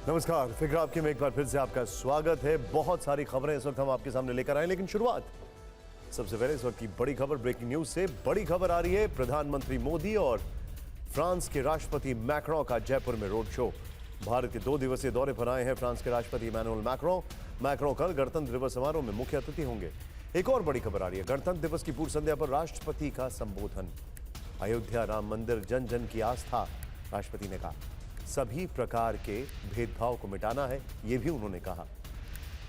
नमस्कार, फिक्र आपके में एक बार फिर से आपका स्वागत है। बहुत सारी खबरें इस वक्त हम आपके सामने लेकर आए, लेकिन शुरुआत सबसे पहले इस वक्त की बड़ी खबर, ब्रेकिंग न्यूज से। बड़ी खबर आ रही है, प्रधानमंत्री मोदी और फ्रांस के राष्ट्रपति मैक्रों का जयपुर में रोड शो। भारत के 2 दिवसीय दौरे पर आए हैं फ्रांस के राष्ट्रपति इमैनुअल मैक्रों कल गणतंत्र दिवस समारोह में मुख्य अतिथि होंगे। एक और बड़ी खबर आ रही है, गणतंत्र दिवस की पूर्व संध्या पर राष्ट्रपति का संबोधन। अयोध्या राम मंदिर जन जन की आस्था, राष्ट्रपति ने कहा। सभी प्रकार के भेदभाव को मिटाना है, यह भी उन्होंने कहा।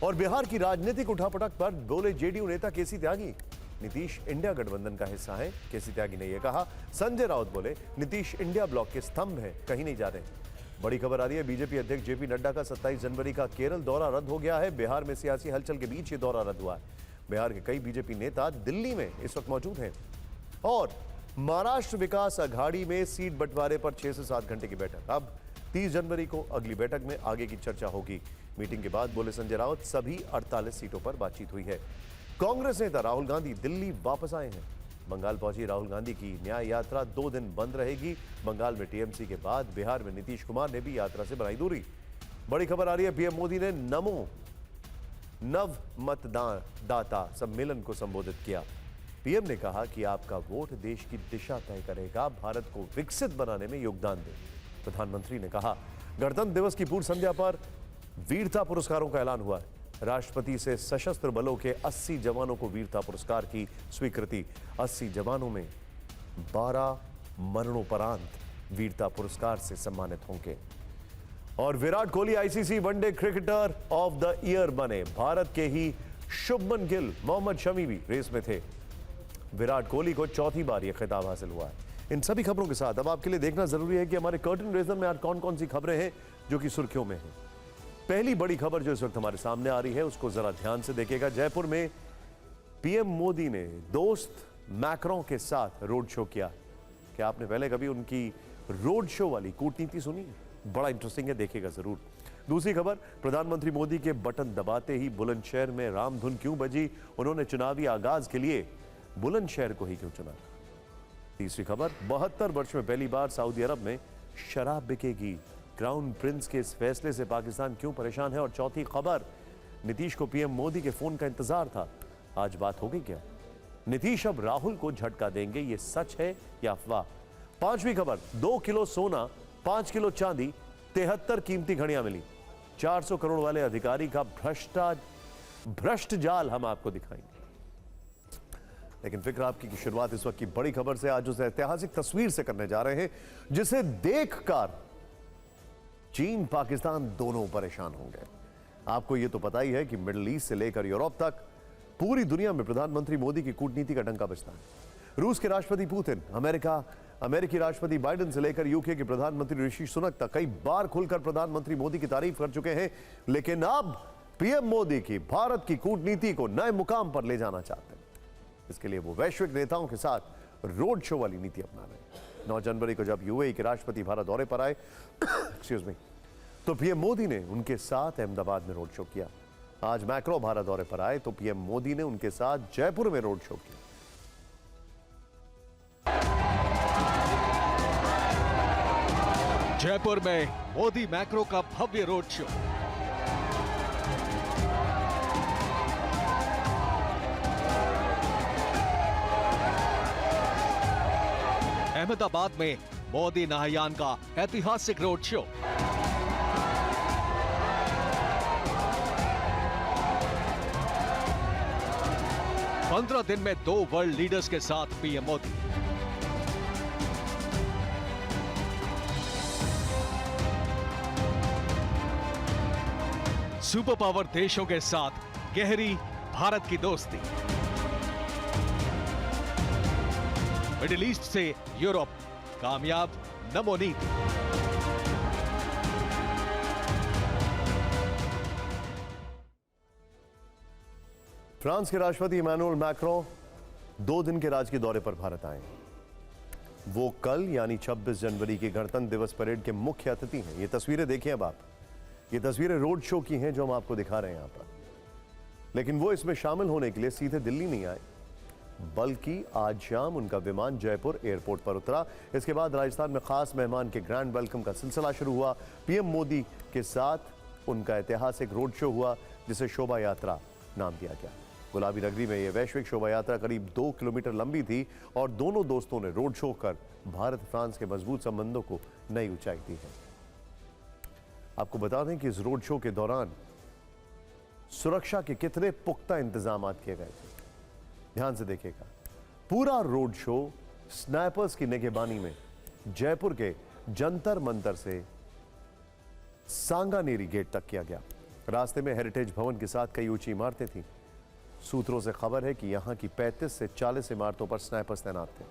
और बिहार की राजनीतिक उठापटक पर बोले जेडीयू नेता केसी त्यागी, नीतीश इंडिया गठबंधन का हिस्सा है, केसी त्यागी ने यह कहा। संजय राउत बोले, नीतीश इंडिया ब्लॉक के स्तंभ है, कहीं नहीं जा रहे। बड़ी खबर आ रही है, बीजेपी अध्यक्ष जेपी नड्डा का 27 जनवरी का केरल दौरा रद्द हो गया है। बिहार में सियासी हलचल के बीच ये दौरा रद्द हुआ है। बिहार के कई बीजेपी नेता दिल्ली में इस वक्त मौजूद हैं। और महाराष्ट्र विकास अघाड़ी में सीट बंटवारे पर 6 से 7 घंटे की बैठक। अब 30 जनवरी को अगली बैठक में आगे की चर्चा होगी। मीटिंग के बाद बोले संजय राउत, सभी 48 सीटों पर बातचीत हुई है। कांग्रेस नेता राहुल गांधी दिल्ली वापस आए हैं। बंगाल पहुंची राहुल गांधी की न्याय यात्रा 2 दिन बंद रहेगी। बंगाल में टीएमसी के बाद बिहार में नीतीश कुमार ने भी यात्रा से बनाई दूरी। बड़ी खबर आ रही है, पीएम मोदी ने नमो नव मतदाता सम्मेलन को संबोधित किया। पीएम ने कहा कि आपका वोट देश की दिशा तय करेगा, भारत को विकसित बनाने में योगदान दें। प्रधानमंत्री ने कहा, गणतंत्र दिवस की पूर्व संध्या पर वीरता पुरस्कारों का ऐलान हुआ है। राष्ट्रपति से सशस्त्र बलों के 80 जवानों को वीरता पुरस्कार की स्वीकृति। 80 जवानों में 12 मरणोपरांत वीरता पुरस्कार से सम्मानित होंगे। और Virat Kohli ICC one day cricketer of the year बने। भारत के ही शुभमन गिल, मोहम्मद शमी भी रेस में थे। विराट कोहली को 4थी बार यह खिताब हासिल हुआ है। इन सभी खबरों के साथ अब आपके लिए देखना जरूरी है कि हमारे कर्टन रेजर में आज कौन कौन सी खबरें हैं जो कि सुर्खियों में हैं। पहली बड़ी खबर जो इस वक्त हमारे सामने आ रही है, उसको जरा ध्यान से देखिएगा। जयपुर में पीएम मोदी ने दोस्त मैक्रों के साथ रोड शो किया। क्या आपने पहले कभी उनकी रोड शो वाली कूटनीति सुनी? बड़ा इंटरेस्टिंग है, देखिएगा जरूर। दूसरी खबर, प्रधानमंत्री मोदी के बटन दबाते ही बुलंदशहर में रामधुन क्यों बजी? उन्होंने चुनावी आगाज के लिए बुलंदशहर को ही क्यों चुना? तीसरी खबर, 72 वर्ष में पहली बार सऊदी अरब में शराब बिकेगी। क्राउन प्रिंस के इस फैसले से पाकिस्तान क्यों परेशान है? और चौथी खबर, नीतीश को पीएम मोदी के फोन का इंतजार था, आज बात हो गई क्या? नीतीश अब राहुल को झटका देंगे, ये सच है या अफवाह? पांचवी खबर, 2 किलो सोना, 5 किलो चांदी, 73 कीमती घड़ियां मिली। 400 करोड़ वाले अधिकारी का भ्रष्ट जाल हम आपको दिखाएंगे। लेकिन फिक्र आपकी की शुरुआत इस वक्त की बड़ी खबर से। आज उस ऐतिहासिक तस्वीर से करने जा रहे हैं जिसे देखकर चीन पाकिस्तान दोनों परेशान होंगे। आपको यह तो पता ही है कि मिडिल ईस्ट से लेकर यूरोप तक पूरी दुनिया में प्रधानमंत्री मोदी की कूटनीति का डंका बजता है। रूस के राष्ट्रपति पुतिन, अमेरिकी राष्ट्रपति बाइडेन से लेकर यूके के प्रधानमंत्री ऋषि सुनक तक कई बार खुलकर प्रधानमंत्री मोदी की तारीफ कर चुके हैं। लेकिन अब पीएम मोदी की भारत की कूटनीति को नए मुकाम पर ले जाना चाहते हैं। इसके लिए वो वैश्विक नेताओं के साथ रोड शो वाली नीति अपना रहे हैं। 9 जनवरी को जब यूएई के राष्ट्रपति भारत दौरे पर आए एक्सक्यूज मी, तो पीएम मोदी ने उनके साथ अहमदाबाद में रोड शो किया। आज मैक्रो भारत दौरे पर आए तो पीएम मोदी ने उनके साथ जयपुर में रोड शो किया। जयपुर में मोदी मैक्रो का भव्य रोड शो। अहमदाबाद में मोदी नहायान का ऐतिहासिक रोड शो। पंद्रह दिन में 2 वर्ल्ड लीडर्स के साथ पीएम मोदी। सुपर पावर देशों के साथ गहरी भारत की दोस्ती। मिडिल ईस्ट से यूरोप, कामयाब नमो नीति। फ्रांस के राष्ट्रपति इमैनुअल मैक्रों 2 दिन के राजकीय दौरे पर भारत आए। वो कल यानी 26 जनवरी की गणतंत्र दिवस परेड के मुख्य अतिथि हैं। ये तस्वीरें देखिए अब आप, ये तस्वीरें रोड शो की हैं जो हम आपको दिखा रहे हैं यहां पर। लेकिन वो इसमें शामिल होने के लिए सीधे दिल्ली नहीं आए, बल्कि आज शाम उनका विमान जयपुर एयरपोर्ट पर उतरा। इसके बाद राजस्थान में खास मेहमान के ग्रैंड वेलकम का सिलसिला शुरू हुआ। पीएम मोदी के साथ उनका ऐतिहासिक रोड शो हुआ, जिसे शोभा यात्रा नाम दिया गया। गुलाबी नगरी में यह वैश्विक शोभा यात्रा करीब 2 किलोमीटर लंबी थी और दोनों दोस्तों ने रोड शो कर भारत फ्रांस के मजबूत संबंधों को नई ऊंचाई दी है। आपको बता दें कि इस रोड शो के दौरान सुरक्षा के कितने पुख्ता इंतजाम किए गए थे। ध्यान से देखिएगा, पूरा रोड शो स्नाइपर्स की निगहबानी में जयपुर के जंतर मंतर से सांगानेरी गेट तक किया गया। रास्ते में हेरिटेज भवन के साथ कई ऊंची इमारतें थीं। सूत्रों से खबर है कि यहां की 35 से 40 इमारतों पर स्नाइपर्स तैनात थे।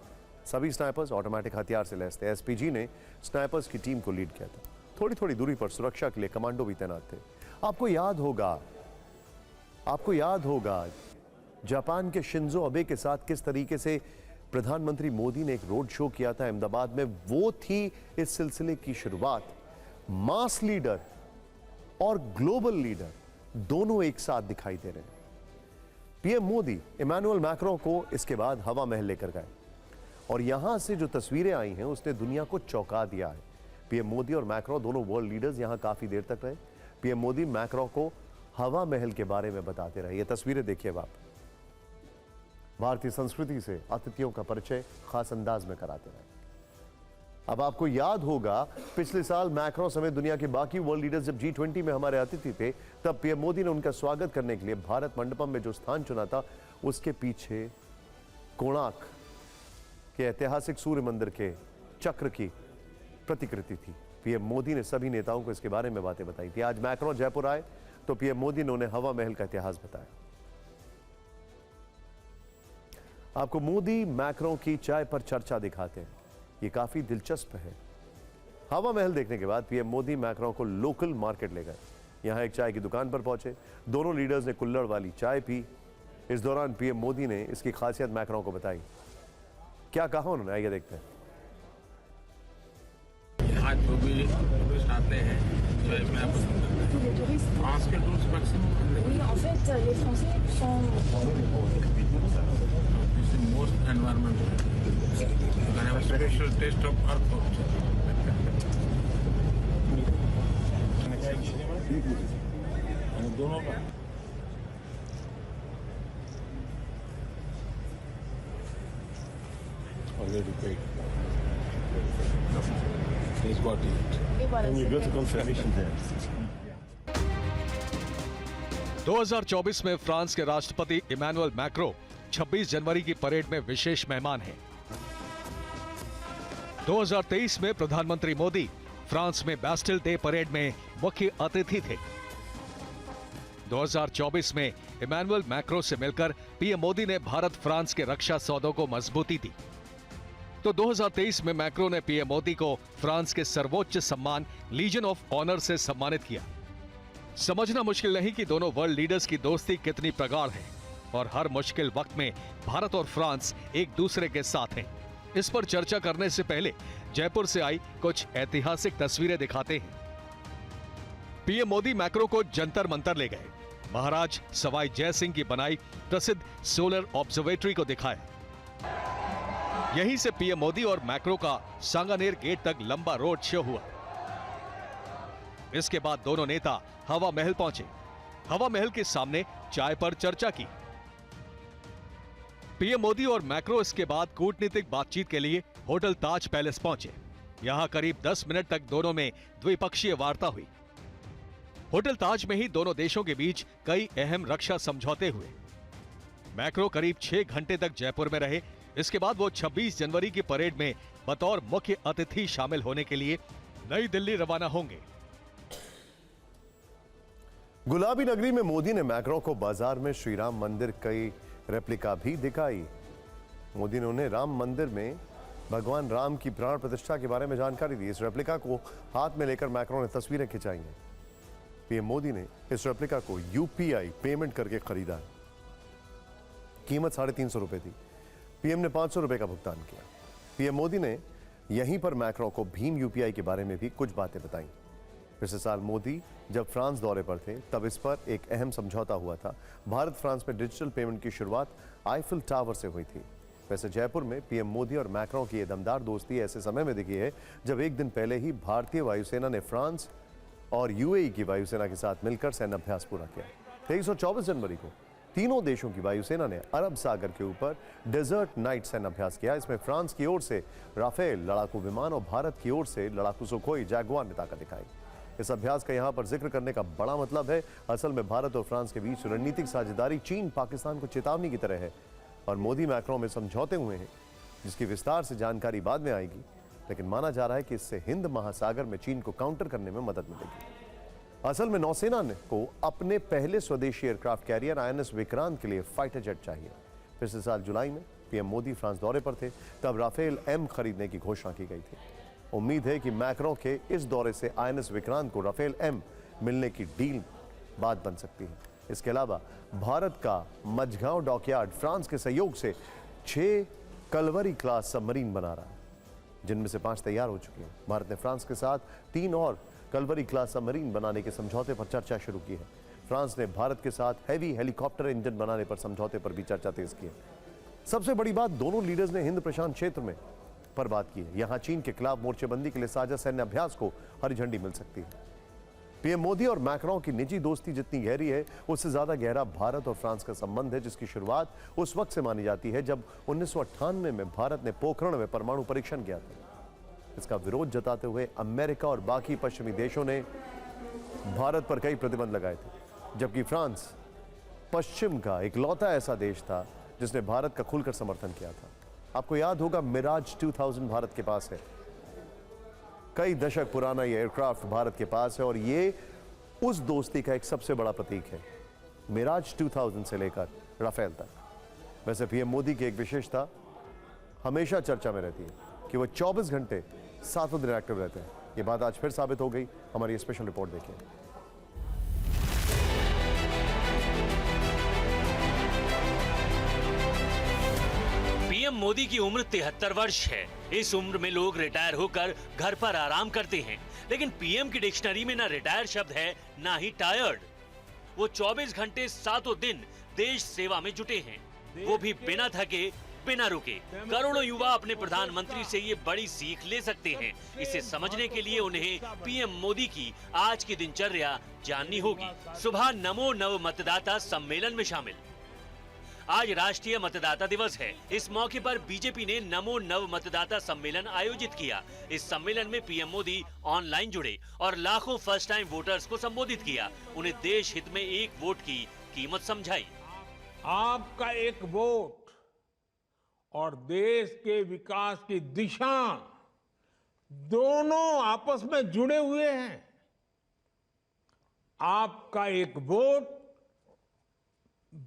सभी स्नाइपर्स ऑटोमेटिक हथियार से लैस थे। एसपीजी ने स्नाइपर्स की टीम को लीड किया था। थोड़ी थोड़ी दूरी पर सुरक्षा के लिए कमांडो भी तैनात थे। आपको याद होगा जापान के शिंजो अबे के साथ किस तरीके से प्रधानमंत्री मोदी ने एक रोड शो किया था अहमदाबाद में। वो थी इस सिलसिले की शुरुआत। मास लीडर और ग्लोबल लीडर दोनों एक साथ दिखाई दे रहे हैं। पीएम मोदी इमैनुअल मैक्रों को इसके बाद हवा महल लेकर गए और यहां से जो तस्वीरें आई हैं उसने दुनिया को चौंका दिया है। पीएम मोदी और मैक्रों दोनों वर्ल्ड लीडर्स यहां काफी देर तक रहे। पीएम मोदी मैक्रों को हवा महल के बारे में बताते रहे। ये तस्वीरें देखिए आप। भारतीय संस्कृति से अतिथियों का परिचय खास अंदाज में कराते रहे। अब आपको याद होगा पिछले साल मैक्रों समेत दुनिया के बाकी वर्ल्ड लीडर्स जब G20 में हमारे अतिथि थे, तब पीएम मोदी ने उनका स्वागत करने के लिए भारत मंडपम में जो स्थान चुना था, उसके पीछे कोणार्क के ऐतिहासिक सूर्य मंदिर के चक्र की प्रतिकृति थी। पीएम मोदी ने सभी नेताओं को इसके बारे में बातें बताई थी। आज मैक्रों जयपुर आए तो पीएम मोदी ने उन्हें हवा महल का इतिहास बताया। आपको मोदी मैक्रों की चाय पर चर्चा दिखाते हैं, ये काफी दिलचस्प है। हवा महल देखने के बाद पीएम मोदी मैक्रों को लोकल मार्केट ले गए। यहां एक चाय की दुकान पर पहुंचे। दोनों लीडर्स ने कुल्हड़ वाली चाय पी। इस दौरान पीएम मोदी ने इसकी खासियत मैक्रों को बताई। क्या कहा उन्होंने, आइए देखते हैं। आज जो भी टूरिस्ट आते हैं चाय पीना पसंद करते हैं। फ्रांस के tourist maximum Oui, en fait, les Français sont most environmental. I have a special taste of earth also. दोनों का already paid. He's got it. And you go to confirmation there. 2024 में फ्रांस के राष्ट्रपति Emmanuel Macron 26 जनवरी की parade में विशेष मेहमान हैं। 2023 में प्रधानमंत्री मोदी फ्रांस में बैस्टिल डे परेड में मुख्य अतिथि थे। 2024 में इमैनुअल मैक्रों से मिलकर पीएम मोदी ने भारत फ्रांस के रक्षा सौदों को मजबूती दी। तो 2023 में मैक्रों ने पीएम मोदी को फ्रांस के सर्वोच्च सम्मान लीजन ऑफ ऑनर से सम्मानित किया। समझना मुश्किल नहीं कि दोनों वर्ल्ड लीडर्स की दोस्ती कितनी प्रगाढ़ है और हर मुश्किल वक्त में भारत और फ्रांस एक दूसरे के साथ हैं। इस पर चर्चा करने से पहले जयपुर से आई कुछ ऐतिहासिक तस्वीरें दिखाते हैं। पीएम मोदी मैक्रों को जंतर मंतर ले गए। महाराज सवाई जय सिंह की बनाई प्रसिद्ध सोलर ऑब्जर्वेटरी को दिखाया। यहीं से पीएम मोदी और मैक्रों का सांगानेर गेट तक लंबा रोड शो हुआ। इसके बाद दोनों नेता हवा महल पहुंचे। हवा महल के सामने चाय पर चर्चा की। पीएम मोदी और मैक्रों इसके बाद कूटनीतिक बातचीत के लिए होटल ताज पैलेस पहुंचे। यहां करीब 10 मिनट तक दोनों में द्विपक्षीय वार्ता हुई। होटल ताज में ही दोनों देशों के बीच कई अहम रक्षा समझौते हुए। मैक्रों करीब 6 घंटे तक जयपुर में रहे। इसके बाद वो 26 जनवरी की परेड में बतौर मुख्य अतिथि शामिल होने के लिए नई दिल्ली रवाना होंगे। गुलाबी नगरी में मोदी ने मैक्रों को बाजार में श्री राम मंदिर कई रेप्लिका भी दिखाई। मोदी ने उन्हें राम मंदिर में भगवान राम की प्राण प्रतिष्ठा के बारे में जानकारी दी। इस रेप्लिका को हाथ में लेकर मैक्रों ने तस्वीरें खिंचाई हैं। पीएम मोदी ने इस रेप्लिका को यूपीआई पेमेंट करके खरीदा है। कीमत 350 रुपए थी। पीएम ने 500 रुपए का भुगतान किया। पीएम मोदी ने यहीं पर मैक्रों को भीम यूपीआई के बारे में भी कुछ बातें बताई। पिछले साल मोदी जब फ्रांस दौरे पर थे तब इस पर एक अहम समझौता हुआ था। भारत फ्रांस में डिजिटल पेमेंट की शुरुआत आईफिल टावर से हुई थी। वैसे जयपुर में पीएम मोदी और मैक्रों की ये दमदार दोस्ती ऐसे समय में दिखी है जब एक दिन पहले ही भारतीय वायुसेना ने फ्रांस और यूएई की वायुसेना के साथ मिलकर सैन्य अभ्यास पूरा किया। 23-24 जनवरी को तीनों देशों की वायुसेना ने अरब सागर के ऊपर डेजर्ट नाइट सैन्य अभ्यास किया। इसमें फ्रांस की ओर से राफेल लड़ाकू विमान और भारत की ओर से लड़ाकू सुखोई जैगुआर ने ताकत दिखाई। इस अभ्यास का यहां पर जिक्र करने का बड़ा मतलब है। असल में भारत और फ्रांस के बीच रणनीतिक साझेदारी चीन पाकिस्तान को चेतावनी की तरह है और मोदी मैक्रों में समझौते हुए हैं, जिसकी विस्तार से जानकारी बाद में आएगी। लेकिन माना जा रहा है कि इससे हिंद महासागर में चीन को काउंटर करने में मदद मिलेगी। असल में नौसेना को अपने पहले स्वदेशी एयरक्राफ्ट कैरियर आईएनएस विक्रांत के लिए फाइटर जेट चाहिए। पिछले साल जुलाई में पीएम मोदी फ्रांस दौरे पर थे, तब राफेल एम खरीदने की घोषणा की गई थी। उम्मीद है कि मैक्रों के इस दौरे से आईएनएस विक्रांत को राफेल एम मिलने की डील बात बन सकती है। इसके अलावा भारत का मझगांव डॉकयार्ड फ्रांस के सहयोग से 6 कलवरी क्लास सबमरीन बना रहा है, जिनमें से 5 तैयार हो चुकी हैं। भारत ने फ्रांस के साथ 3 और कलवरी क्लास सबमरीन बनाने के समझौते पर चर्चा शुरू की है। फ्रांस ने भारत के साथ हैवी हेलीकॉप्टर इंजन बनाने पर समझौते पर भी चर्चा तेज की है। सबसे बड़ी बात, दोनों लीडर्स ने हिंद प्रशांत क्षेत्र में पर बात की है। यहां चीन के खिलाफ मोर्चेबंदी के लिए साझा सैन्य अभ्यास को हरी झंडी मिल सकती है। पीएम मोदी और मैक्रों की निजी दोस्ती जितनी गहरी है, उससे ज्यादा गहरा भारत और फ्रांस का संबंध है, जिसकी शुरुआत उस वक्त से मानी जाती है जब 1998 में भारत ने पोखरण में परमाणु परीक्षण किया था। इसका विरोध जताते हुए अमेरिका और बाकी पश्चिमी देशों ने भारत पर कई प्रतिबंध लगाए थे, जबकि फ्रांस पश्चिम का इकलौता ऐसा देश था जिसने भारत का खुलकर समर्थन किया था। आपको याद होगा, मिराज 2000 भारत के पास है। कई दशक पुराना ये एयरक्राफ्ट भारत के पास है और ये उस दोस्ती का एक सबसे बड़ा प्रतीक है, मिराज 2000 से लेकर राफेल तक। वैसे पीएम मोदी की एक विशेषता हमेशा चर्चा में रहती है कि वो 24 घंटे 7 दिन एक्टिव रहते हैं। ये बात आज फिर साबित हो गई। हमारी स्पेशल रिपोर्ट देखिए। पीएम मोदी की उम्र 73 वर्ष है। इस उम्र में लोग रिटायर होकर घर पर आराम करते हैं, लेकिन पीएम की डिक्शनरी में ना रिटायर शब्द है, ना ही टायर्ड। वो 24 घंटे 7 दिन देश सेवा में जुटे हैं, वो भी बिना थके, बिना रुके। करोड़ों युवा अपने प्रधानमंत्री से ये बड़ी सीख ले सकते हैं। इसे समझने के लिए उन्हें पीएम मोदी की आज की दिनचर्या जाननी होगी। सुबह नमो नव मतदाता सम्मेलन में शामिल। आज राष्ट्रीय मतदाता दिवस है। इस मौके पर बीजेपी ने नमो नव मतदाता सम्मेलन आयोजित किया। इस सम्मेलन में पीएम मोदी ऑनलाइन जुड़े और लाखों फर्स्ट टाइम वोटर्स को संबोधित किया। उन्हें देश हित में एक वोट की कीमत समझाई। आपका एक वोट और देश के विकास की दिशा दोनों आपस में जुड़े हुए हैं। आपका एक वोट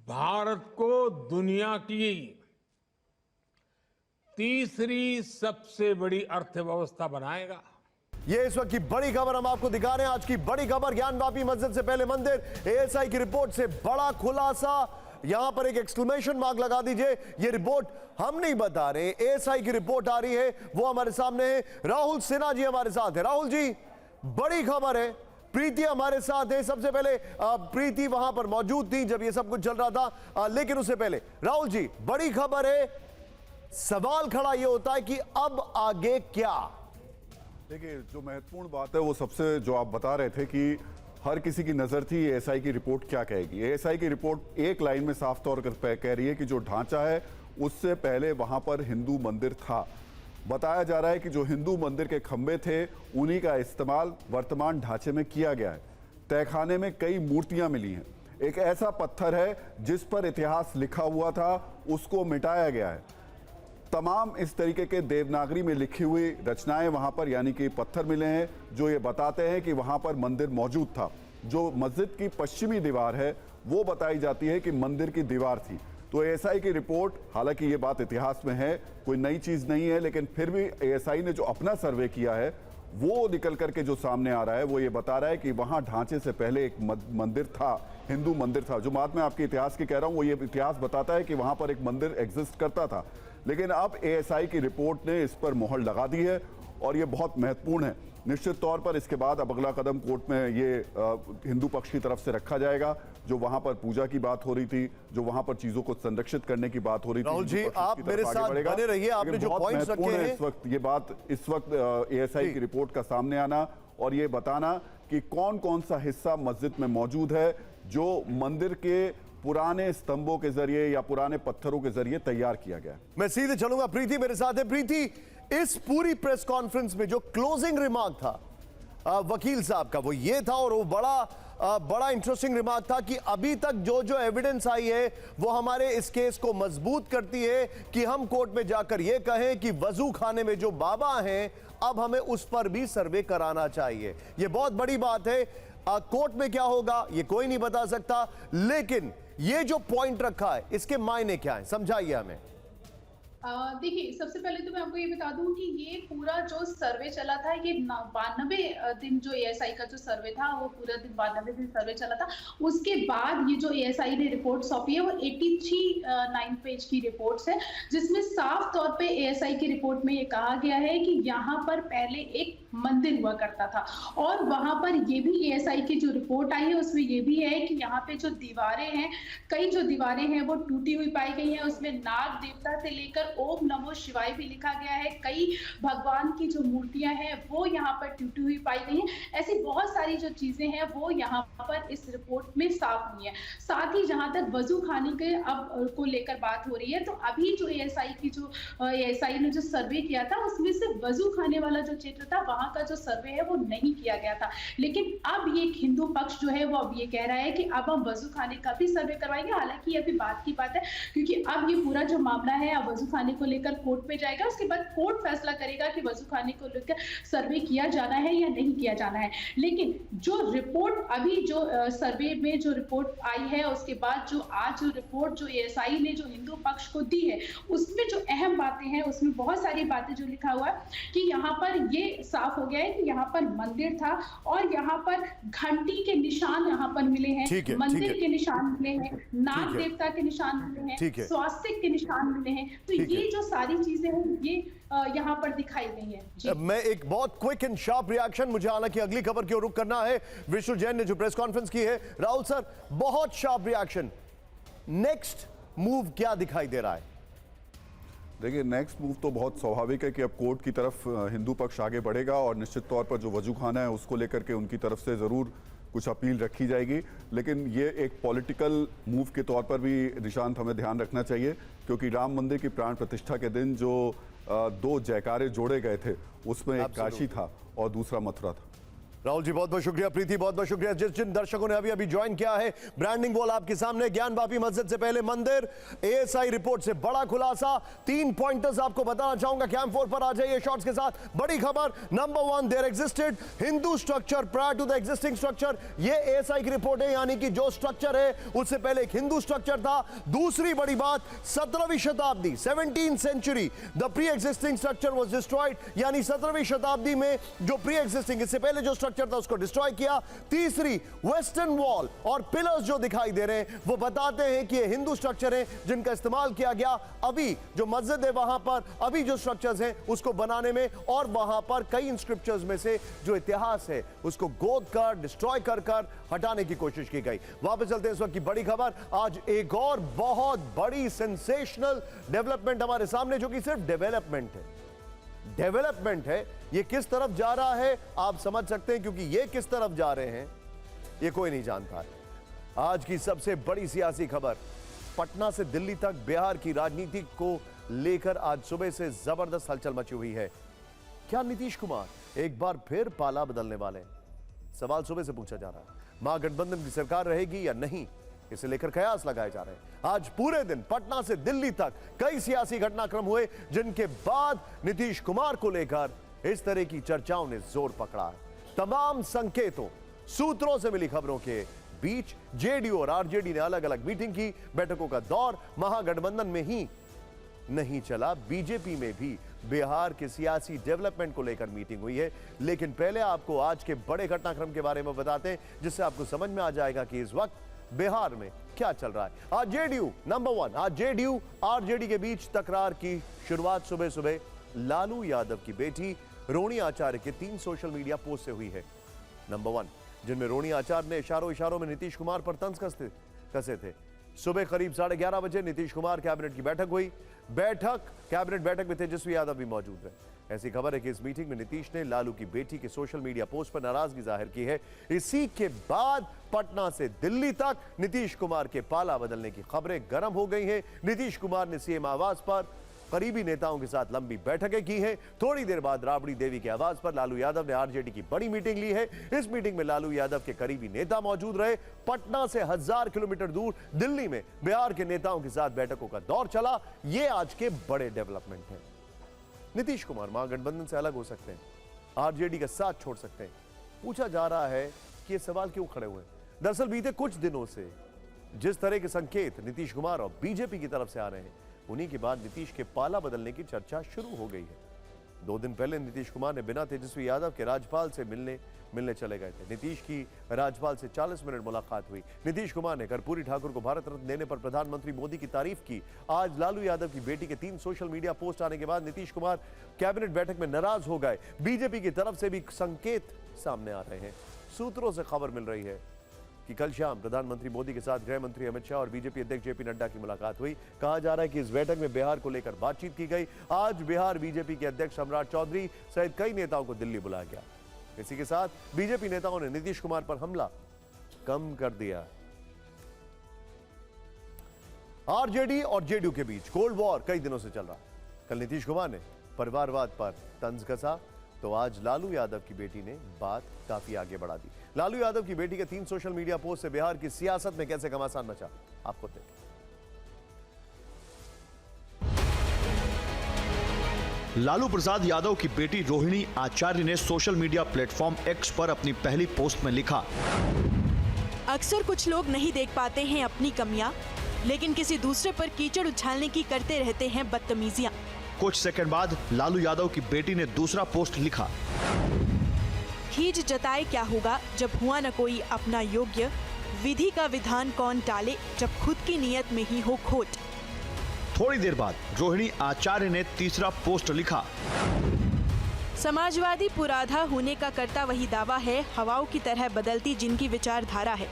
भारत को दुनिया की तीसरी सबसे बड़ी अर्थव्यवस्था बनाएगा। ये इस वक्त की बड़ी खबर हम आपको दिखा रहे हैं। आज की बड़ी खबर, ज्ञानवापी मस्जिद से पहले मंदिर, एएसआई की रिपोर्ट से बड़ा खुलासा। यहां पर एक एक्सक्लेमेशन मार्क लगा दीजिए। ये रिपोर्ट हम नहीं बता रहे, एएसआई की रिपोर्ट आ रही है, वो हमारे सामने है। राहुल सिन्हा जी हमारे साथ है। राहुल जी, बड़ी खबर है। प्रीति हमारे साथ है। सबसे पहले प्रीति वहां पर मौजूद थी जब ये सब कुछ चल रहा था, लेकिन उससे पहले राहुल जी, बड़ी खबर है। सवाल खड़ा ये होता है कि अब आगे क्या? देखिए, जो महत्वपूर्ण बात है वो सबसे जो आप बता रहे थे कि हर किसी की नजर थी एएसआई की रिपोर्ट क्या कहेगी। एएसआई की रिपोर्ट एक लाइन में साफ तौर पर कह रही है कि जो ढांचा है उससे पहले वहां पर हिंदू मंदिर था। बताया जा रहा है कि जो हिंदू मंदिर के खंबे थे उन्हीं का इस्तेमाल वर्तमान ढांचे में किया गया है। तहखाने में कई मूर्तियां मिली हैं। एक ऐसा पत्थर है जिस पर इतिहास लिखा हुआ था, उसको मिटाया गया है। तमाम इस तरीके के देवनागरी में लिखी हुई रचनाएं वहां पर, यानी कि पत्थर मिले हैं जो ये बताते हैं कि वहां पर मंदिर मौजूद था। जो मस्जिद की पश्चिमी दीवार है वो बताई जाती है कि मंदिर की दीवार थी। तो एएसआई की रिपोर्ट, हालांकि ये बात इतिहास में है, कोई नई चीज नहीं है, लेकिन फिर भी एएसआई ने जो अपना सर्वे किया है वो निकल करके जो सामने आ रहा है वो ये बता रहा है कि वहां ढांचे से पहले एक मंदिर था, हिंदू मंदिर था। जो बात मैं आपके इतिहास की कह रहा हूं वो ये इतिहास बताता है कि वहां पर एक मंदिर एग्जिस्ट करता था। लेकिन अब एएसआई की रिपोर्ट ने इस पर मोहर लगा दी है और ये बहुत महत्वपूर्ण है। निश्चित तौर पर इसके बाद अब अगला कदम कोर्ट में ये हिंदू पक्ष की तरफ से रखा जाएगा। जो वहां पर पूजा की बात हो रही थी, जो वहां पर चीजों को संरक्षित करने की बात हो रही थी, राहुल जी आप मेरे साथ बने रहिए। आपने जो पॉइंट्स रखे हैं इस वक्त एएसआई की रिपोर्ट का सामने आना और ये बताना कि कौन कौन सा हिस्सा मस्जिद में मौजूद है जो मंदिर के पुराने स्तंभों के जरिए या पुराने पत्थरों के जरिए तैयार किया गया। मैं सीधे चलूंगा, प्रीति मेरे साथ है। प्रीति, इस पूरी प्रेस कॉन्फ्रेंस में जो क्लोजिंग रिमार्क था वकील साहब का, वो ये था और वो बड़ा इंटरेस्टिंग रिमार्क था कि अभी तक जो एविडेंस आई है वो हमारे इस केस को मजबूत करती है कि हम कोर्ट में जाकर ये कहें कि वजू खाने में जो बाबा हैं अब हमें उस पर भी सर्वे कराना चाहिए। ये बहुत बड़ी बात है। कोर्ट में क्या होगा ये कोई नहीं बता सकता, लेकिन ये जो पॉइंट रखा है इसके मायने क्या है, समझाइए हमें। देखिए, सबसे पहले तो मैं आपको ये बता दूं कि ये पूरा जो सर्वे चला था, ये 92 दिन जो एएसआई का जो सर्वे था वो पूरा दिन 92 दिन सर्वे चला था। उसके बाद ये जो एएसआई ने रिपोर्ट सौंपी है वो 9 पेज की रिपोर्ट्स है, जिसमें साफ तौर पे एएसआई की रिपोर्ट में ये कहा गया है कि यहाँ पर पहले एक मंदिर हुआ करता था और वहां पर ये भी एएसआई की जो रिपोर्ट आई है उसमें ये भी है कि यहाँ पे जो दीवारें हैं, कई जो दीवारें हैं वो टूटी हुई पाई गई हैं। उसमें नाग देवता से लेकर ओम नमो शिवाय भी लिखा गया है। कई भगवान की जो मूर्तियां हैं वो यहाँ पर टूटी हुई पाई गई हैं। ऐसी बहुत सारी जो चीजें हैं वो यहाँ पर इस रिपोर्ट में साफ हुई है। साथ ही जहां तक वजू खाने के अब को लेकर बात हो रही है, तो अभी जो एएसआई ने जो सर्वे किया था उसमें से वजू खाने वाला जो क्षेत्र था वहां का जो सर्वे है वो नहीं किया गया था। लेकिन अब ये हिंदू पक्ष जो है वो अब ये कह रहा है कि अब हम वजू खाने का भी सर्वे करवाएंगे। हालांकि ये अभी बात की बात है, क्योंकि अब ये पूरा जो मामला है अब वजू खाने को लेकर कोर्ट में जाएगा। उसके बाद कोर्ट फैसला करेगा कि वजू खाने को लेकर सर्वे किया जाना है या नहीं किया जाना है। लेकिन जो रिपोर्ट अभी जो सर्वे में जो रिपोर्ट आई है, उसके बाद जो आज जो रिपोर्ट जो एएसआई ने जो हिंदू पक्ष को दी है उसमें जो अहम बातें हैं, उसमें बहुत सारी बातें जो लिखा हुआ है कि यहाँ पर ये साफ हो गया है कि यहाँ पर मंदिर था और यहाँ पर घंटी के निशान यहाँ पर मिले हैं, मंदिर के निशान मिले हैं, नाग देवता के निशान मिले हैं, स्वास्तिक के निशान मिले हैं। तो ये जो सारी चीजें हैं ये यहाँ पर दिखाई गई है। मैं एक बहुत क्विक एंड शार्प रिएक्शन, मुझे हालांकि अगली खबर की ओर रुख करना है। विष्णु जैन ने जो प्रेस कॉन्फ्रेंस की है, राहुल सर बहुत शार्प रिएक्शन, नेक्स्ट मूव क्या दिखाई दे रहा है? देखिए, नेक्स्ट मूव तो बहुत स्वाभाविक है कि अब कोर्ट की तरफ हिंदू पक्ष आगे बढ़ेगा और निश्चित तौर पर जो वजू खाना है उसको लेकर के उनकी तरफ से ज़रूर कुछ अपील रखी जाएगी। लेकिन ये एक पॉलिटिकल मूव के तौर पर भी निशांत हमें ध्यान रखना चाहिए, क्योंकि राम मंदिर की प्राण प्रतिष्ठा के दिन जो 2 जयकारे जोड़े गए थे उसमें एक काशी था और दूसरा मथुरा था। राहुल जी बहुत बहुत शुक्रिया। प्रीति बहुत बहुत शुक्रिया। जिन दर्शकों ने अभी ज्वाइन किया है, ब्रांडिंग वॉल आपके सामने, ज्ञानवापी मस्जिद से पहले मंदिर, एएसआई रिपोर्ट से बड़ा खुलासा, 3 पॉइंटर्स आपको बताना चाहूंगा। कैंप 4 पर आ जाइए शॉर्ट्स के साथ। बड़ी खबर number 1, there existed Hindu structure prior to the existing structure. ये एएसआई की रिपोर्ट है, यानी कि जो स्ट्रक्चर है उससे पहले एक हिंदू स्ट्रक्चर था। दूसरी बड़ी बात, 17वीं शताब्दी 17th century the pre existing structure was destroyed, यानी 17वीं शताब्दी में जो प्री एग्जिस्टिंग इससे पहले जो स्ट्रक्चर था उसको डिस्ट्रॉय किया। तीसरी, वेस्टर्न वॉल और पिलर्स जो दिखाई दे रहे हैं वो बताते हैं कि ये हिंदू स्ट्रक्चर हैं जिनका इस्तेमाल किया गया अभी जो मस्जिद है वहां पर, अभी जो स्ट्रक्चर्स हैं उसको बनाने में, और वहां पर कई इंस्क्रिप्चर्स में से जो इतिहास है उसको गोद कर डिस्ट्रॉय कर हटाने की कोशिश की गई। वापस चलते हैं इस वक्त की बड़ी खबर। आज एक और बहुत बड़ी सेंसेशनल डेवलपमेंट हमारे सामने, जो कि सिर्फ डेवलपमेंट है। ये किस तरफ जा रहा है आप समझ सकते हैं, क्योंकि ये किस तरफ जा रहे हैं ये कोई नहीं जानता है। आज की सबसे बड़ी सियासी खबर, पटना से दिल्ली तक बिहार की राजनीति को लेकर आज सुबह से जबरदस्त हलचल मची हुई है। क्या नीतीश कुमार एक बार फिर पाला बदलने वाले हैं? सवाल सुबह से पूछा जा रहा है। महागठबंधन की सरकार रहेगी या नहीं, इसे लेकर कयास लगाए जा रहे हैं। आज पूरे दिन पटना से दिल्ली तक कई सियासी घटनाक्रम हुए, जिनके बाद नीतीश कुमार को लेकर इस तरह की चर्चाओं ने जोर पकड़ा है। तमाम संकेतों, सूत्रों से मिली खबरों के बीच जेडीयू और आरजेडी ने अलग अलग मीटिंग की। बैठकों का दौर महागठबंधन में ही नहीं चला, बीजेपी में भी बिहार के सियासी डेवलपमेंट को लेकर मीटिंग हुई है। लेकिन पहले आपको आज के बड़े घटनाक्रम के बारे में बताते हैं, जिससे आपको समझ में आ जाएगा कि इस वक्त बिहार में क्या चल रहा है। आज जेडीयू नंबर 1, आज जेडीयू आरजेडी के बीच तकरार की शुरुआत सुबह सुबह लालू यादव की बेटी रोहिणी आचार्य के 3 सोशल मीडिया पोस्ट से हुई है। नंबर 1, जिनमें रोहिणी आचार्य ने इशारों में नीतीश कुमार पर तंज कसे थे। सुबह करीब 11:30 बजे नीतीश कुमार कैबिनेट की बैठक हुई। कैबिनेट बैठक में तेजस्वी यादव भी मौजूद रहे। ऐसी खबर है कि इस मीटिंग में नीतीश ने लालू की बेटी के सोशल मीडिया पोस्ट पर नाराजगी जाहिर की है। इसी के बाद पटना से दिल्ली तक नीतीश कुमार के पाला बदलने की खबरें गर्म हो गई हैं। नीतीश कुमार ने सीएम आवास पर करीबी नेताओं के साथ लंबी बैठकें की हैं। थोड़ी देर बाद राबड़ी देवी के आवास पर लालू यादव ने आरजेडी की बड़ी मीटिंग ली है। इस मीटिंग में लालू यादव के करीबी नेता मौजूद रहे। पटना से 1000 किलोमीटर दूर दिल्ली में बिहार के नेताओं के साथ बैठकों का दौर चला। ये आज के बड़े डेवलपमेंट हैं। नीतीश कुमार महागठबंधन से अलग हो सकते हैं, आरजेडी का साथ छोड़ सकते हैं। पूछा जा रहा है कि ये सवाल क्यों खड़े हुए हैं। दरअसल बीते कुछ दिनों से जिस तरह के संकेत नीतीश कुमार और बीजेपी की तरफ से आ रहे हैं, उन्हीं के बाद नीतीश के पाला बदलने की चर्चा शुरू हो गई है। 2 दिन पहले नीतीश कुमार ने बिना तेजस्वी यादव के राज्यपाल से मिलने चले गए थे। नीतीश की राज्यपाल से 40 मिनट मुलाकात हुई। नीतीश कुमार ने कर्पूरी ठाकुर को भारत रत्न देने पर प्रधानमंत्री मोदी की तारीफ की। आज लालू यादव की बेटी के 3 सोशल मीडिया पोस्ट आने के बाद नीतीश कुमार कैबिनेट बैठक में नाराज हो गए। बीजेपी की तरफ से भी संकेत सामने आ रहे हैं। सूत्रों से खबर मिल रही है कि कल शाम प्रधानमंत्री मोदी के साथ गृह मंत्री अमित शाह और बीजेपी अध्यक्ष जेपी नड्डा की मुलाकात हुई। कहा जा रहा है कि इस बैठक में बिहार को लेकर बातचीत की गई। आज बिहार बीजेपी के अध्यक्ष सम्राट चौधरी सहित कई नेताओं को दिल्ली बुलाया गया। इसी के साथ बीजेपी नेताओं ने नीतीश कुमार पर हमला कम कर दिया। आरजेडी और जेडीयू के बीच कोल्ड वॉर कई दिनों से चल रहा। कल नीतीश कुमार ने परिवारवाद पर तंज कसा, तो आज लालू यादव की बेटी ने बात काफी आगे बढ़ा दी। लालू यादव की बेटी के 3 सोशल मीडिया पोस्ट से बिहार की सियासत में कैसे घमासान मचा, आपको देखें। लालू प्रसाद यादव की बेटी रोहिणी आचार्य ने सोशल मीडिया प्लेटफॉर्म एक्स पर अपनी पहली पोस्ट में लिखा, अक्सर कुछ लोग नहीं देख पाते हैं अपनी कमियां, लेकिन किसी दूसरे पर कीचड़ उछालने की करते रहते हैं बदतमीजियां। कुछ सेकंड बाद लालू यादव की बेटी ने दूसरा पोस्ट लिखा, खींच जताए क्या होगा जब हुआ न कोई अपना योग्य, विधि का विधान कौन टाले जब खुद की नियत में ही हो खोट। थोड़ी देर बाद रोहिणी आचार्य ने तीसरा पोस्ट लिखा, समाजवादी पुराधा होने का करता वही दावा है, हवाओं की तरह बदलती जिनकी विचारधारा है।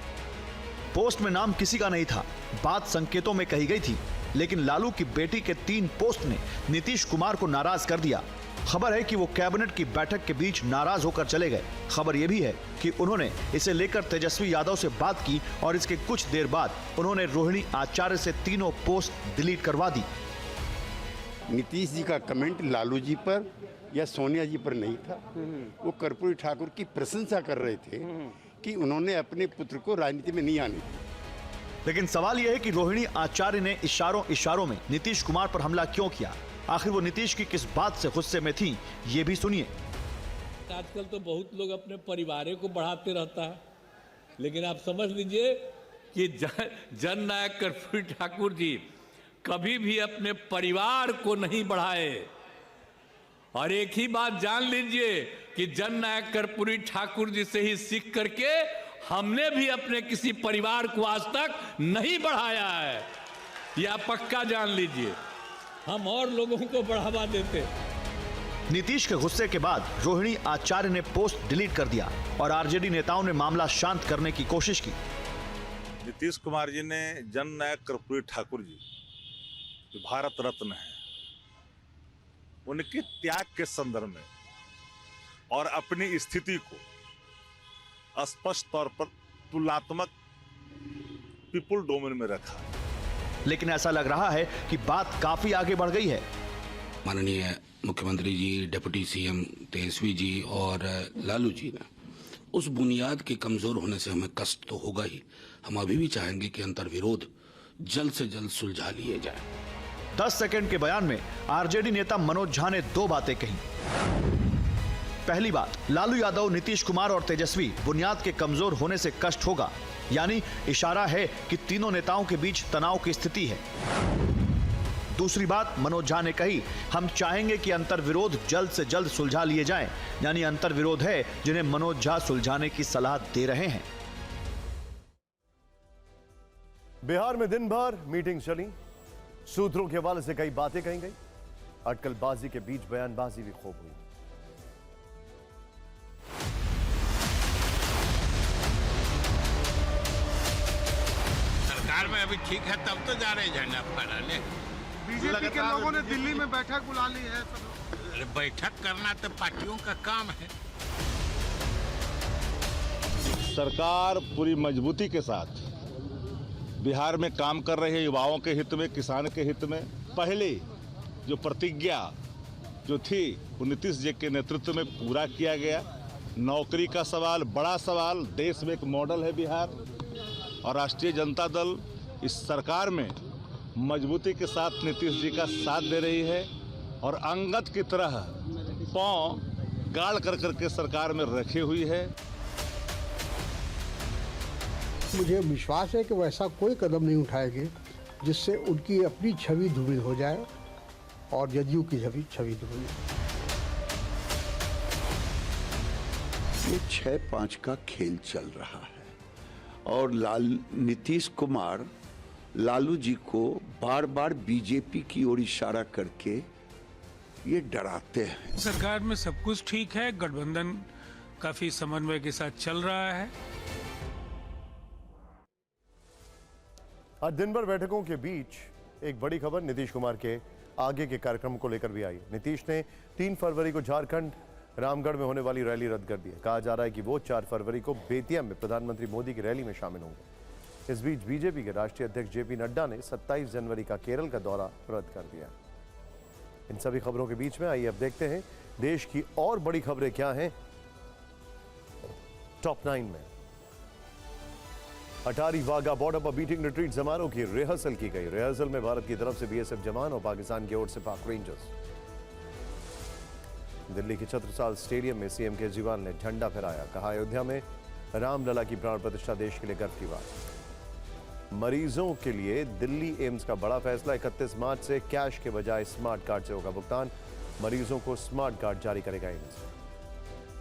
पोस्ट में नाम किसी का नहीं था, बात संकेतों में कही गई थी, लेकिन लालू की बेटी के 3 पोस्ट ने नीतीश कुमार को नाराज कर दिया। खबर है कि वो कैबिनेट की बैठक के बीच नाराज होकर चले गए। खबर यह भी है कि उन्होंने इसे लेकर तेजस्वी यादव से बात की और इसके कुछ देर बाद उन्होंने रोहिणी आचार्य से तीनों पोस्ट डिलीट करवा दी। नीतीश जी का कमेंट लालू जी पर या सोनिया जी पर नहीं था। वो कर्पूरी ठाकुर की प्रशंसा कर रहे थे कि उन्होंने अपने पुत्र को राजनीति में नहीं आने दिया। लेकिन सवाल यह है कि रोहिणी आचार्य ने इशारों में नीतीश कुमार पर हमला क्यों किया। आखिर वो नीतीश की किस बात से गुस्से में थी, ये भी सुनिए। आजकल तो बहुत लोग अपने परिवार को बढ़ाते रहता है, लेकिन आप समझ लीजिए कि जननायक कर्पूरी ठाकुर जी कभी भी अपने परिवार को नहीं बढ़ाए। और एक ही बात जान लीजिए कि जननायक कर्पूरी ठाकुर जी से ही सीख करके हमने भी अपने किसी परिवार को आज तक नहीं बढ़ाया है। यह पक्का जान लीजिए, हम और लोगों को बढ़ावा देते। नीतीश के गुस्से के बाद रोहिणी आचार्य ने पोस्ट डिलीट कर दिया और आरजेडी नेताओं ने मामला शांत करने की कोशिश की। नीतीश कुमार जी ने जननायक कर्पूरी ठाकुर जी जो भारत रत्न है, उनके त्याग के संदर्भ में और अपनी स्थिति को स्पष्ट तौर पर तुलनात्मक पीपुल डोमेन में रखा। लेकिन ऐसा लग रहा है कि बात काफी आगे बढ़ गई है। माननीय मुख्यमंत्री जी, डिप्टी सीएम तेजस्वी जी और लालू जी ने उस बुनियाद के कमजोर होने से हमें कष्ट तो होगा ही। हम अभी भी चाहेंगे कि अंतर्विरोध जल्द से जल्द सुलझा लिए जाए। 10 सेकंड के बयान में आरजेडी नेता मनोज झा ने 2 बातें कही। पहली बात, लालू यादव, नीतीश कुमार और तेजस्वी बुनियाद के कमजोर होने से कष्ट होगा, यानी इशारा है कि तीनों नेताओं के बीच तनाव की स्थिति है। दूसरी बात मनोज झा ने कही, हम चाहेंगे कि अंतर्विरोध जल्द से जल्द सुलझा लिए जाएं, यानी अंतर्विरोध है जिन्हें मनोज झा सुलझाने की सलाह दे रहे हैं। बिहार में दिन भर मीटिंग चली, सूत्रों के हवाले से कई बातें कही गई, अटकलबाजी के बीच बयानबाजी भी खूब हुई। में अभी ठीक है, तब तो जा रहे झंडा फहराने। बीजेपी के लोगों ने दिल्ली में बैठक बुला ली है। अरे बैठक करना तो पार्टियों का काम है। सरकार पूरी मजबूती के साथ बिहार में काम कर रहे युवाओं के हित में, किसान के हित में। पहले जो प्रतिज्ञा जो थी वो नीतीश जी के नेतृत्व में पूरा किया गया। नौकरी का सवाल बड़ा सवाल, देश में एक मॉडल है बिहार, और राष्ट्रीय जनता दल इस सरकार में मजबूती के साथ नीतीश जी का साथ दे रही है और अंगद की तरह पांव गाड़ कर करके सरकार में रखी हुई है। मुझे विश्वास है कि वैसा कोई कदम नहीं उठाएंगे जिससे उनकी अपनी छवि धूमिल हो जाए और जदयू की छवि धूमिल। ये 6-5 का खेल चल रहा है और नीतीश कुमार लालू जी को बार बार बीजेपी की ओर इशारा करके ये डराते हैं। सरकार में सब कुछ ठीक है, गठबंधन काफी समन्वय के साथ चल रहा है। आज दिन भर बैठकों के बीच एक बड़ी खबर नीतीश कुमार के आगे के कार्यक्रम को लेकर भी आई। नीतीश ने 3 फरवरी को झारखंड रामगढ़ में होने वाली रैली रद्द कर दी है। कहा जा रहा है कि वो 4 फरवरी को बेतिया में प्रधानमंत्री मोदी की रैली में शामिल होंगे। इस बीच बीजेपी के राष्ट्रीय अध्यक्ष जेपी नड्डा ने 27 जनवरी का केरल का दौरा रद्द कर दिया। इन सभी खबरों के बीच में आइए अब देखते हैं देश की और बड़ी खबरें क्या हैं टॉप 9 में। अटारी वाघा बॉर्डर पर बीटिंग रिट्रीट समारोह की रिहर्सल की गई। रिहर्सल में भारत की तरफ से बीएसएफ जवान और पाकिस्तान की ओर से पाक रेंजर्स। दिल्ली के छत्रसाल स्टेडियम में सीएम केजरीवाल ने झंडा फहराया। कहा, अयोध्या में रामलला की प्राण प्रतिष्ठा देश के लिए गर्व की बात। मरीजों के लिए दिल्ली एम्स का बड़ा फैसला। 31 मार्च से कैश के बजाय स्मार्ट कार्ड से होगा भुगतान। मरीजों को स्मार्ट कार्ड जारी करेगा एम्स।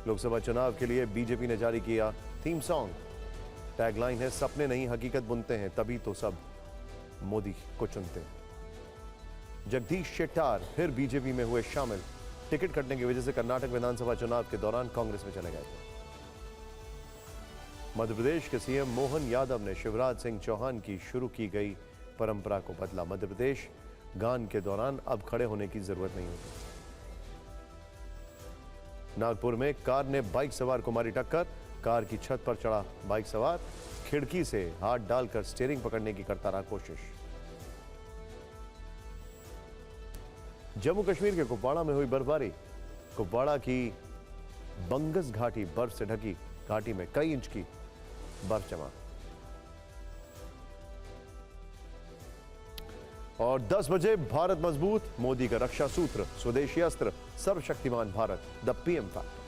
लोकसभा चुनाव के लिए बीजेपी ने जारी किया थीम सॉन्ग। टैगलाइन है, सपने नहीं हकीकत बुनते हैं, तभी तो सब मोदी को चुनते हैं। जगदीश शेट्टार फिर बीजेपी में हुए शामिल। टिकट कटने की वजह से कर्नाटक विधानसभा चुनाव के दौरान कांग्रेस में चले गए थे। मध्य प्रदेश के सीएम मोहन यादव ने शिवराज सिंह चौहान की शुरू की गई परंपरा को बदला। मध्य प्रदेश गान के दौरान अब खड़े होने की जरूरत नहीं होती। नागपुर में कार ने बाइक सवार को मारी टक्कर। कार की छत पर चढ़ा बाइक सवार, खिड़की से हाथ डालकर स्टीयरिंग पकड़ने की करता रहा कोशिश। जम्मू कश्मीर के कुपवाड़ा में हुई बर्फबारी। कुपवाड़ा की बंगस घाटी बर्फ से ढकी। घाटी में कई इंच की बर्फ जमा। और 10 बजे भारत मजबूत, मोदी का रक्षा सूत्र, स्वदेशी अस्त्र, सर्वशक्तिमान भारत, द पीएम फैक्ट।